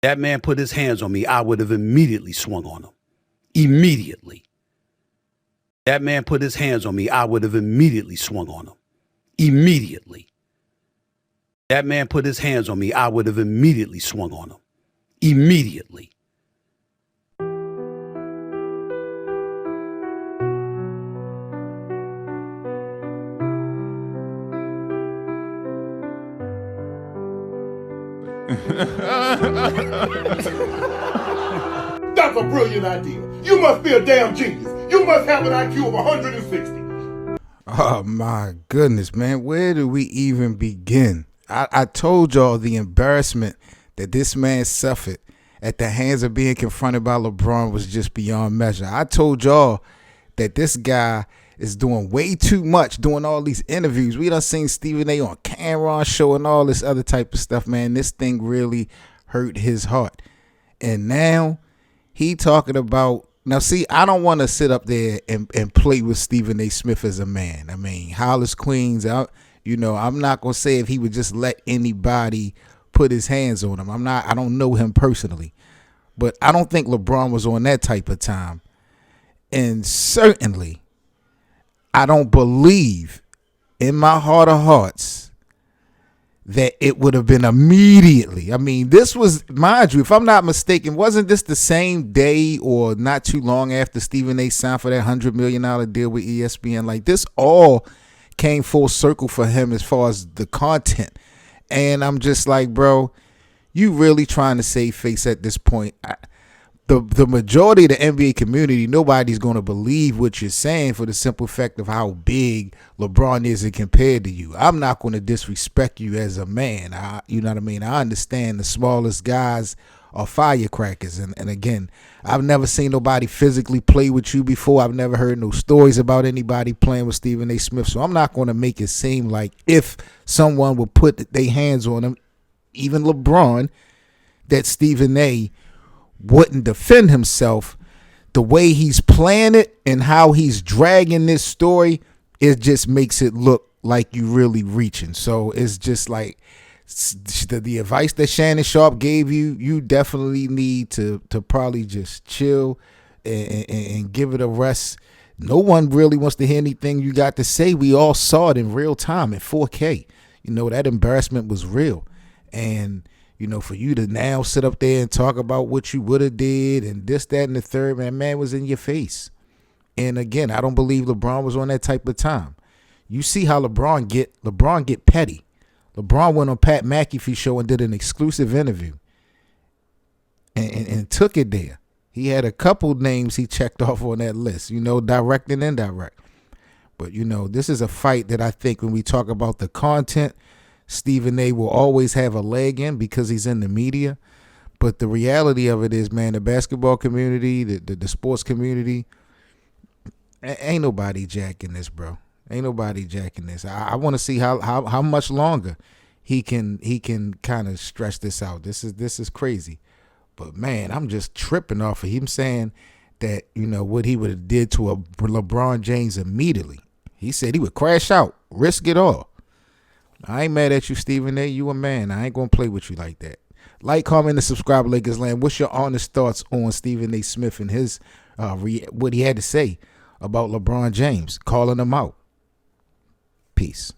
That man put his hands on me, I would have immediately swung on him. Immediately. That man put his hands on me, I would have immediately swung on him. Immediately. That man put his hands on me, I would have immediately swung on him. Immediately. That's a brilliant idea. You must be a damn genius. You must have an IQ of 160. Oh my goodness, man. Where do we even begin? I told y'all the embarrassment that this man suffered at the hands of being confronted by LeBron was just beyond measure. I told y'all that this guy is doing way too much, doing all these interviews. We done seen Stephen A on Cameron show and all this other type of stuff, man. This thing really hurt his heart. And now he talking about, now see, I don't want to sit up there and play with Stephen A. Smith as a man. I mean, Hollis Queens, I'm not going to say if he would just let anybody put his hands on him. I don't know him personally, but I don't think LeBron was on that type of time. And certainly, I don't believe in my heart of hearts that it would have been immediately. I mean, this was, mind you, if I'm not mistaken, wasn't this the same day or not too long after Stephen A. signed for that $100 million deal with ESPN? Like, this all came full circle for him as far as the content. And I'm just like, bro, you really trying to save face at this point. The majority of the NBA community, nobody's going to believe what you're saying for the simple fact of how big LeBron is and compared to you. I'm not going to disrespect you as a man. You know what I mean? I understand the smallest guys are firecrackers. And again, I've never seen nobody physically play with you before. I've never heard no stories about anybody playing with Stephen A. Smith. So I'm not going to make it seem like if someone would put their hands on him, even LeBron, that Stephen A. wouldn't defend himself. The way he's playing it and how he's dragging this story, it just makes it look like you really reaching. So it's just like the advice that Shannon Sharp gave you, you definitely need to probably just chill and give it a rest. No one really wants to hear anything you got to say. We all saw it in real time in 4K. That embarrassment was real. And for you to now sit up there and talk about what you would have did and this, that, and the third, man was in your face. And again, I don't believe LeBron was on that type of time. You see how LeBron get petty. LeBron went on Pat McAfee show and did an exclusive interview and took it there. He had a couple names he checked off on that list, direct and indirect. But, this is a fight that I think when we talk about the content, Stephen A. will always have a leg in because he's in the media. But the reality of it is, man, the basketball community, the sports community, ain't nobody jacking this, bro. Ain't nobody jacking this. I want to see how much longer he can kind of stretch this out. This is crazy. But, man, I'm just tripping off of him saying that, what he would have did to a LeBron James immediately. He said he would crash out, risk it all. I ain't mad at you, Stephen A. You a man. I ain't going to play with you like that. Like, comment, and subscribe, Lakers Land. What's your honest thoughts on Stephen A. Smith and his what he had to say about LeBron James, calling him out? Peace.